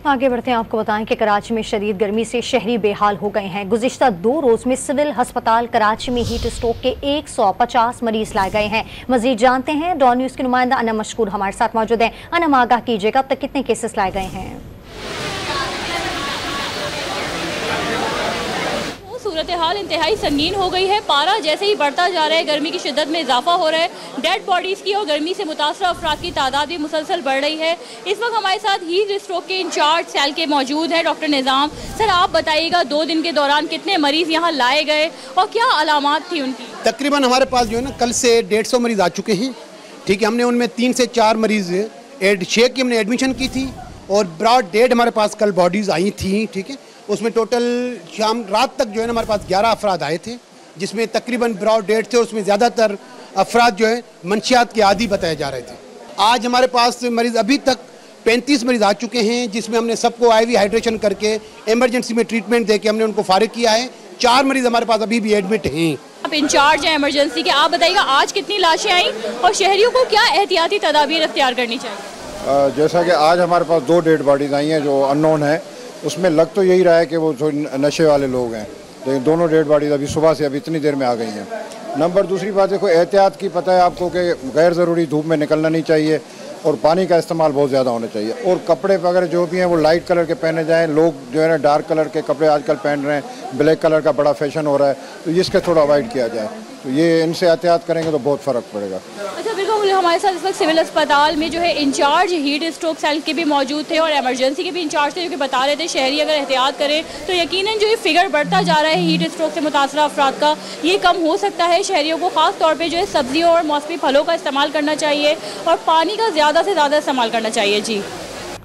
आगे बढ़ते हैं, आपको बताएं कि कराची में शदीद गर्मी से शहरी बेहाल हो गए हैं। गुज़िश्ता 2 रोज़ में सिविल अस्पताल कराची में हीट स्ट्रोक के 150 मरीज लाए गए हैं। मजीद जानते हैं, डॉन न्यूज़ की नुमाइंदा अनम मशकूर हमारे साथ मौजूद हैं। अनम, आगाह कीजिएगा, अब तक कितने केसेस लाए गए हैं? सूरत हाल इंतहाई संगीन हो गई है। पारा जैसे ही बढ़ता जा रहा है, गर्मी की शिद्दत में इजाफा हो रहा है। डेड बॉडीज़ की और गर्मी से मुतासर अफराद की तादाद भी मुसलसल बढ़ रही है। इस वक्त हमारे साथ हीट स्ट्रोक के इंचार्ज सेल के मौजूद हैं डॉक्टर निज़ाम। सर, आप बताइएगा 2 दिन के दौरान कितने मरीज़ यहाँ लाए गए और क्या अलामात थी उनकी? तकरीबन हमारे पास जो है ना, कल से 150 मरीज़ आ चुके हैं। ठीक है, हमने उनमें 3 से 4 मरीज़ 6 की हमने एडमिशन की थी और ब्रॉड डेड हमारे पास कल बॉडीज़ आई थी। ठीक है, उसमें टोटल शाम रात तक जो है ना हमारे पास 11 अफराद आए थे, जिसमें तकरीबन ब्रॉड डेड थे और उसमें ज़्यादातर अफराद जो है मंशियात के आदी बताए जा रहे थे। आज हमारे पास मरीज़ अभी तक 35 मरीज़ आ चुके हैं, जिसमें हमने सबको IV हाइड्रेशन करके एमरजेंसी में ट्रीटमेंट दे के हमने उनको फारिग किया है। 4 मरीज़ हमारे पास अभी भी एडमिट हैं। आप इंचार्ज हैं इमरजेंसी के, आप बताइएगा आज कितनी लाशें आई और शहरियों को क्या एहतियाती तदाबीर अख्तियार करनी चाहिए? जैसा कि आज हमारे पास 2 डेड बॉडीज़ आई हैं जो अननोन है। उसमें लग तो यही रहा है कि वो नशे वाले लोग हैं, लेकिन दोनों डेड बॉडीज अभी सुबह से अभी इतनी देर में आ गई हैं। नंबर दूसरी बात देखो, एहतियात की पता है आपको कि गैर ज़रूरी धूप में निकलना नहीं चाहिए और पानी का इस्तेमाल बहुत ज़्यादा होना चाहिए। और कपड़े वगैरह जो भी हैं वो लाइट कलर के पहने जाएँ। लोग जो है ना डार्क कलर के कपड़े आजकल पहन रहे हैं, ब्लैक कलर का बड़ा फैशन हो रहा है, तो इसके थोड़ा अवॉइड किया जाए। तो ये इनसे एहतियात करेंगे तो बहुत फ़र्क पड़ेगा। अच्छा, बिल्कुल हमारे साथ इस वक्त सिविल अस्पताल में जो है इंचार्ज हीट स्ट्रोक सेल के भी मौजूद थे और एमरजेंसी के भी इंचार्ज थे, जो कि बता रहे थे शहरी अगर एहतियात करें तो यकीनन जो ये फिगर बढ़ता जा रहा है हीट स्ट्रोक से मुतासर अफराद का, ये कम हो सकता है। शहरियों को ख़ास तौर पर जो है सब्जियों और मौसमी फलों का इस्तेमाल करना चाहिए और पानी का ज़्यादा से ज़्यादा इस्तेमाल करना चाहिए। जी।